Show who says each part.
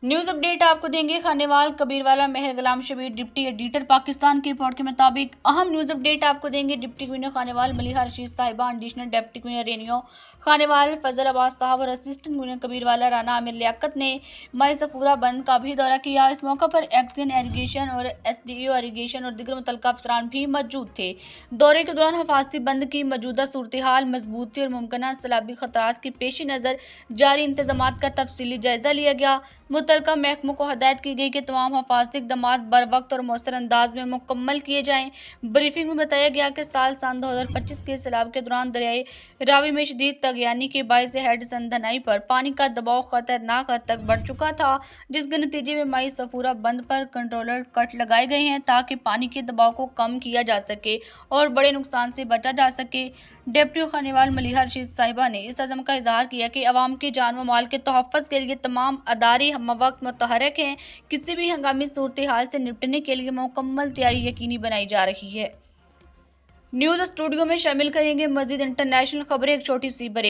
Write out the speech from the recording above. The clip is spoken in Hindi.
Speaker 1: न्यूज अपडेट आपको देंगे खानेवाल कबीरवाला मेहर गुलाम शबीर डिप्टी एडिटर पाकिस्तान की रिपोर्ट के मुताबिक अहम न्यूज अपडेट आपको देंगे। डिप्टी क्वीन खानेवाल मलिहा रशीद साहिबा, एडिशनल डिप्टी क्वीन रेनियो खानेवाल फजल अब्बास साहब और असिस्टेंट क्वीन कबीरवाला राना आमिर लियाकत ने माई सफूरा बंद का भी दौरा किया। इस मौका पर एक्सियन इरीगेशन और SDO इरीगेशन और दीगर मुतल्लिका अफसरान भी मौजूद थे। दौरे के दौरान हिफाजती बंद की मौजूदा सूरत हाल, मजबूती और मुमकिन सैलाबी खतरात के पेश नज़र जारी इंतजाम का तफसीली जायजा लिया गया। मुतल्लिका महकमों को हदायत की गई कि तमाम हिफाजती इक़दाम बर वक्त और मौसर अंदाज में मुकम्मल किए जाएँ। ब्रीफिंग में बताया गया कि साल 2025 के सैलाब के दौरान दरियाए रावी में शदीद तगयानी के बायस हेड संधनाई पर पानी का दबाव खतरनाक हद तक बढ़ चुका था, जिसके नतीजे में माई सफूरा बंद पर कंट्रोलर कट लगाए गए हैं ताकि पानी के दबाव को कम किया जा सके और बड़े नुकसान से बचा जा सके। डिप्टी खानेवाल मलिहा रशीद साहिबा ने इस अज़म का इजहार किया कि अवाम के जान व माल के तहफ़्फ़ुज़ के लिए तमाम अदारे हमवक्त मुतहर्रिक हैं। किसी भी हंगामी सूरत हाल से निपटने के लिए मुकम्मल तैयारी यकीनी बनाई जा रही है। न्यूज़ स्टूडियो में शामिल करेंगे मज़ीद इंटरनेशनल खबरें। एक छोटी सी ब्रेक।